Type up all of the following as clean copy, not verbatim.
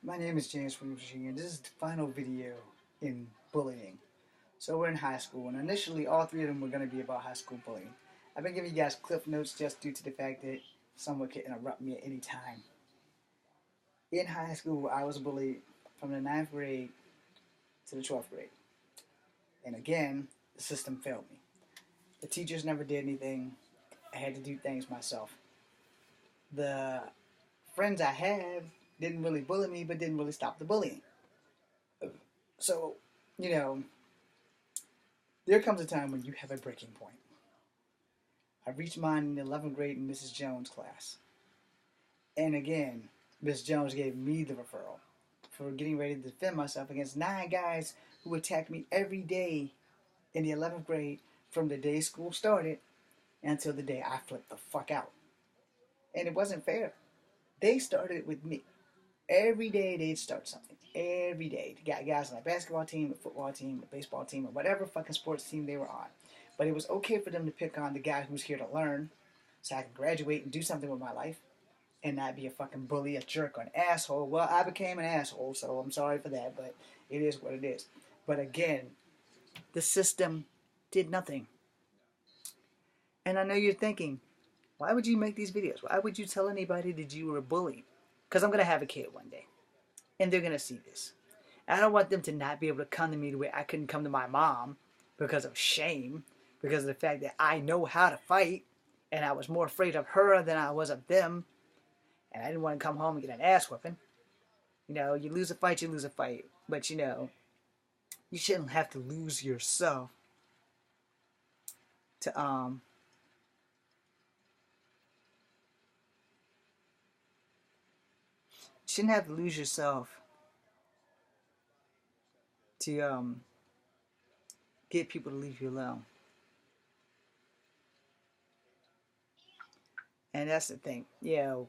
My name is James Williams Jr. This is the final video in bullying. So we're in high school, and initially all three of them were going to be about high school bullying. I've been giving you guys clip notes just due to the fact that someone could interrupt me at any time. In high school, I was bullied from the ninth grade to the 12th grade. And again, the system failed me. The teachers never did anything. I had to do things myself. The friends I had didn't really bully me, but didn't really stop the bullying. So, you know, there comes a time when you have a breaking point. I reached mine in the 11th grade in Mrs. Jones' class. And again, Miss Jones gave me the referral for getting ready to defend myself against 9 guys who attacked me every day in the 11th grade from the day school started until the day I flipped the fuck out. And it wasn't fair. They started with me. Every day they'd start something. Every day. They got guys on a basketball team, a football team, a baseball team, or whatever fucking sports team they were on. But it was okay for them to pick on the guy who's here to learn so I could graduate and do something with my life and not be a fucking bully, a jerk, or an asshole. Well, I became an asshole, so I'm sorry for that, but it is what it is. But again, the system did nothing. And I know you're thinking, why would you make these videos? Why would you tell anybody that you were bullied? Because I'm going to have a kid one day. And they're going to see this. I don't want them to not be able to come to me the way I couldn't come to my mom because of shame, because of the fact that I know how to fight, and I was more afraid of her than I was of them, and I didn't want to come home and get an ass whipping. You know, you lose a fight, you lose a fight. But, you know, you shouldn't have to lose yourself to, you shouldn't have to lose yourself to, get people to leave you alone. And that's the thing. You know,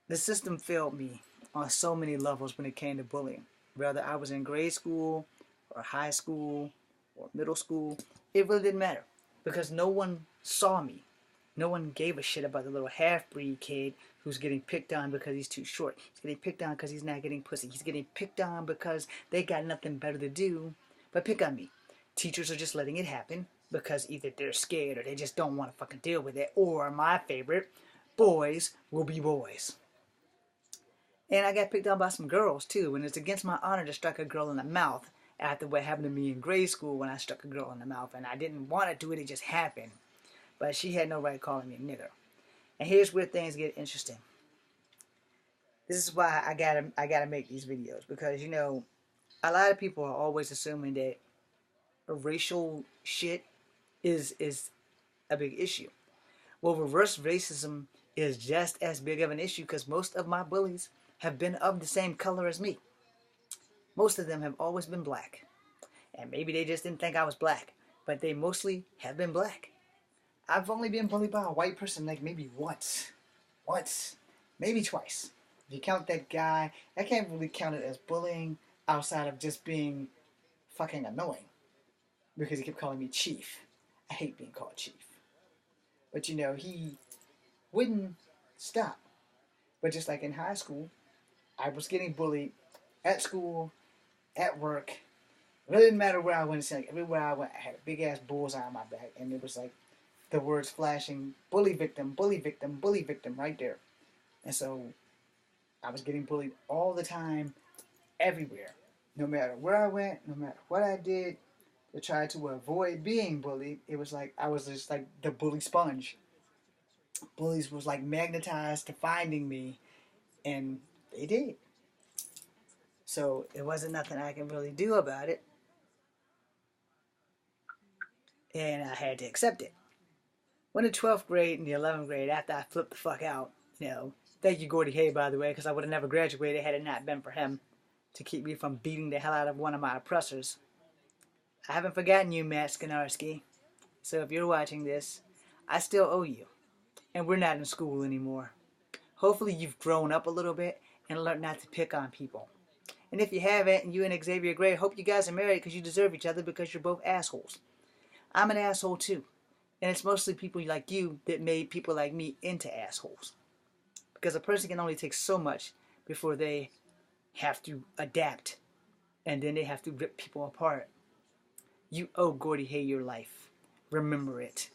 the system failed me on so many levels when it came to bullying. Whether I was in grade school or high school or middle school, it really didn't matter because no one saw me. No one gave a shit about the little half-breed kid who's getting picked on because he's too short. He's getting picked on because he's not getting pussy. He's getting picked on because they got nothing better to do but pick on me. Teachers are just letting it happen because either they're scared or they just don't want to fucking deal with it. Or, my favorite, boys will be boys. And I got picked on by some girls too, and it's against my honor to strike a girl in the mouth after what happened to me in grade school when I struck a girl in the mouth. And I didn't want to do it, it just happened. But she had no right calling me a nigger. And here's where things get interesting. This is why I gotta make these videos, because you know, a lot of people are always assuming that racial shit is a big issue. Well, reverse racism is just as big of an issue because most of my bullies have been of the same color as me. Most of them have always been black. And maybe they just didn't think I was black, but they mostly have been black. I've only been bullied by a white person like maybe once, maybe twice. If you count that guy, I can't really count it as bullying outside of just being fucking annoying because he kept calling me chief. I hate being called chief. But you know, he wouldn't stop. But just like in high school, I was getting bullied at school, at work. It really didn't matter where I went. It's like everywhere I went, I had a big ass bullseye on my back, and it was like the words flashing, bully victim, bully victim, bully victim, right there. And so I was getting bullied all the time, everywhere. No matter where I went, no matter what I did to try to avoid being bullied, it was like I was just like the bully sponge. Bullies was like magnetized to finding me, and they did. So it wasn't nothing I could really do about it, and I had to accept it. When the 12th grade and the 11th grade, after I flipped the fuck out, you know, thank you Gordy Hay, by the way, because I would have never graduated had it not been for him to keep me from beating the hell out of one of my oppressors. I haven't forgotten you, Matt Skinarski. So if you're watching this, I still owe you. And we're not in school anymore. Hopefully you've grown up a little bit and learned not to pick on people. And if you haven't, and you and Xavier Gray, hope you guys are married because you deserve each other because you're both assholes. I'm an asshole too. And it's mostly people like you that made people like me into assholes. Because a person can only take so much before they have to adapt, and then they have to rip people apart. You owe Gordy Hay your life. Remember it.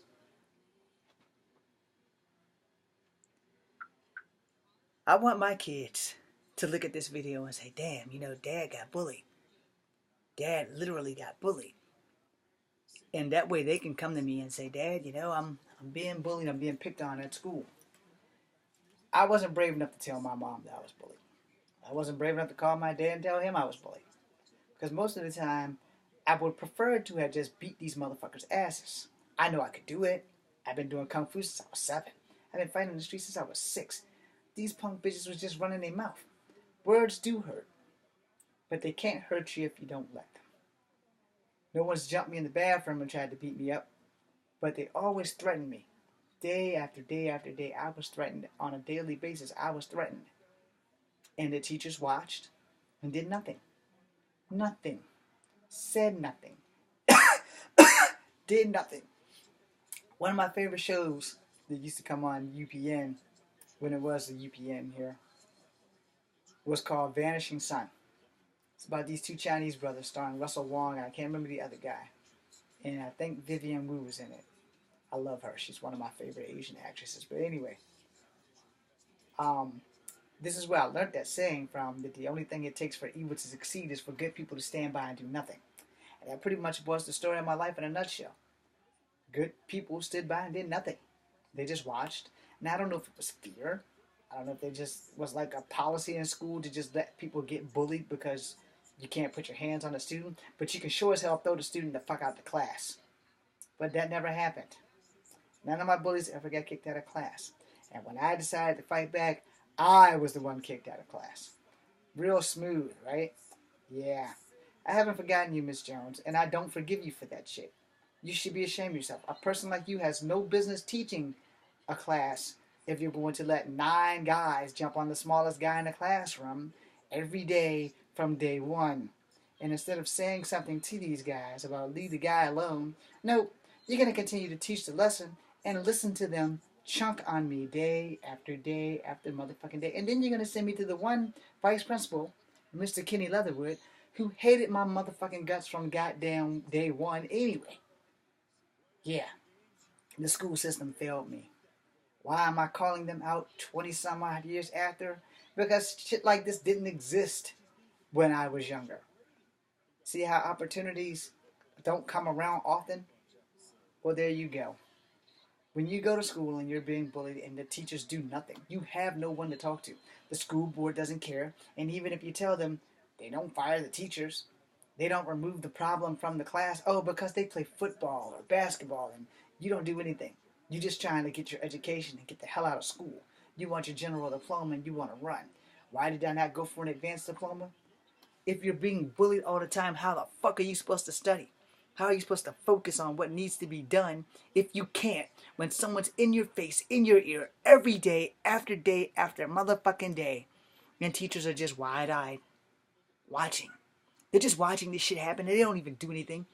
I want my kids to look at this video and say, damn, Dad got bullied. Dad literally got bullied. And that way they can come to me and say, Dad, I'm being bullied, I'm being picked on at school. I wasn't brave enough to tell my mom that I was bullied. I wasn't brave enough to call my dad and tell him I was bullied. Because most of the time, I would prefer to have just beat these motherfuckers' asses. I know I could do it. I've been doing kung fu since I was 7. I've been fighting in the streets since I was 6. These punk bitches was just running their mouth. Words do hurt. But they can't hurt you if you don't let them. No one's jumped me in the bathroom and tried to beat me up. But they always threatened me. Day after day after day, I was threatened. On a daily basis, I was threatened. And the teachers watched and did nothing. Nothing. Said nothing. Did nothing. One of my favorite shows that used to come on UPN, when it was the UPN here, was called Vanishing Son. It's about these 2 Chinese brothers starring Russell Wong, and I can't remember the other guy. And I think Vivian Wu was in it. I love her. She's one of my favorite Asian actresses. But anyway, this is where I learned that saying from, that the only thing it takes for evil to succeed is for good people to stand by and do nothing. And that pretty much was the story of my life in a nutshell. Good people stood by and did nothing. They just watched. And I don't know if it was fear. I don't know if they just was like a policy in school to just let people get bullied because you can't put your hands on a student. But you can sure as hell throw the student the fuck out the class. But that never happened. None of my bullies ever got kicked out of class. And when I decided to fight back, I was the one kicked out of class. Real smooth, right? Yeah. I haven't forgotten you, Miss Jones, and I don't forgive you for that shit. You should be ashamed of yourself. A person like you has no business teaching a class if you're going to let 9 guys jump on the smallest guy in the classroom every day from day 1. And instead of saying something to these guys about leave the guy alone, no, you're going to continue to teach the lesson and listen to them chunk on me day after motherfucking day. And then you're going to send me to the one vice principal, Mr. Kenny Leatherwood, who hated my motherfucking guts from goddamn day 1 anyway. Yeah, the school system failed me. Why am I calling them out 20 some odd years after? Because shit like this didn't exist when I was younger. See how opportunities don't come around often? Well, there you go. When you go to school and you're being bullied and the teachers do nothing, you have no one to talk to. The school board doesn't care, and even if you tell them, they don't fire the teachers. They don't remove the problem from the class. Oh, because they play football or basketball and you don't do anything. You're just trying to get your education and get the hell out of school. You want your general diploma and you want to run. Why did I not go for an advanced diploma? If you're being bullied all the time, how the fuck are you supposed to study? How are you supposed to focus on what needs to be done if you can't when someone's in your face, in your ear, every day after motherfucking day, and teachers are just wide-eyed watching? They're just watching this shit happen and they don't even do anything.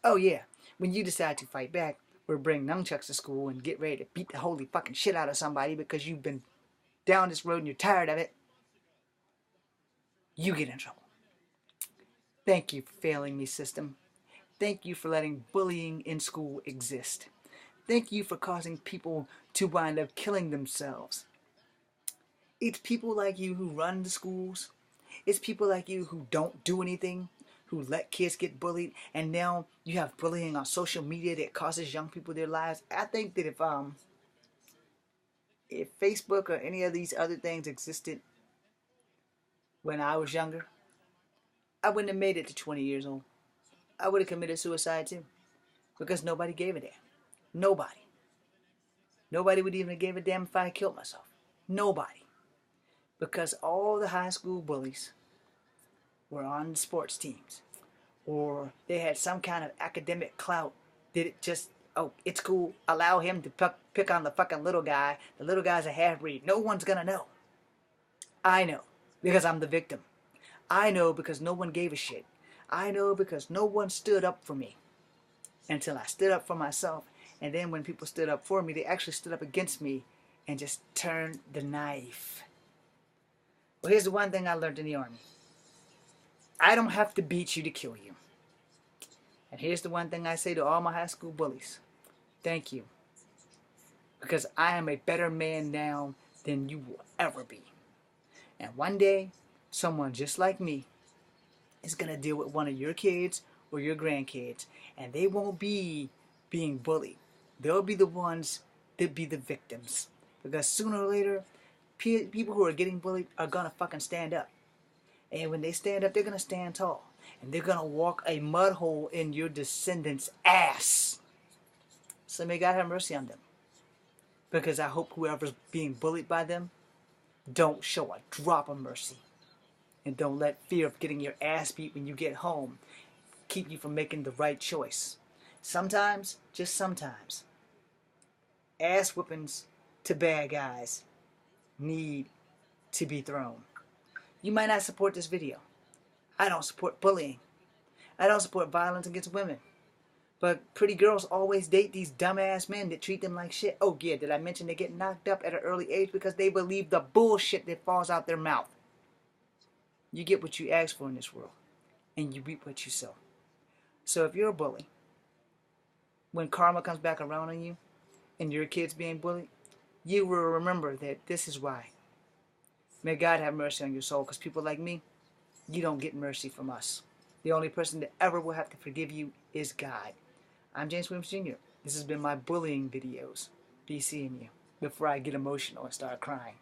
Oh yeah, when you decide to fight back or bring nunchucks to school and get ready to beat the holy fucking shit out of somebody because you've been down this road and you're tired of it, you get in trouble. Thank you for failing me, system. Thank you for letting bullying in school exist. Thank you for causing people to wind up killing themselves. It's people like you who run the schools. It's people like you who don't do anything, who let kids get bullied, and now you have bullying on social media that causes young people their lives. I think that if Facebook or any of these other things existed when I was younger, I wouldn't have made it to 20 years old. I would have committed suicide too, because nobody gave a damn. Nobody. Nobody would even have gave a damn if I killed myself. Nobody. Because all the high school bullies were on sports teams, or they had some kind of academic clout. Did it just, oh, it's cool, allow him to pick on the fucking little guy. The little guy's a half-breed. No one's gonna know. I know, because I'm the victim. I know because no one gave a shit. I know because no one stood up for me until I stood up for myself. And then when people stood up for me, they actually stood up against me and just turned the knife. Well, here's the one thing I learned in the Army. I don't have to beat you to kill you. And here's the one thing I say to all my high school bullies. Thank you. Because I am a better man now than you will ever be. And one day, someone just like me is going to deal with one of your kids or your grandkids. And they won't be being bullied. They'll be the ones that be the victims. Because sooner or later, people who are getting bullied are going to fucking stand up. And when they stand up, they're going to stand tall. And they're going to walk a mud hole in your descendants' ass. So may God have mercy on them. Because I hope whoever's being bullied by them don't show a drop of mercy. And don't let fear of getting your ass beat when you get home keep you from making the right choice. Sometimes, just sometimes, ass whippings to bad guys need to be thrown. You might not support this video. I don't support bullying. I don't support violence against women. But pretty girls always date these dumbass men that treat them like shit. Oh yeah, did I mention they get knocked up at an early age because they believe the bullshit that falls out their mouth? You get what you ask for in this world. And you reap what you sow. So if you're a bully, when karma comes back around on you, and your kid's being bullied, you will remember that this is why. May God have mercy on your soul, because people like me, you don't get mercy from us. The only person that ever will have to forgive you is God. I'm James Williams Jr. This has been my bullying videos. Be seeing you before I get emotional and start crying.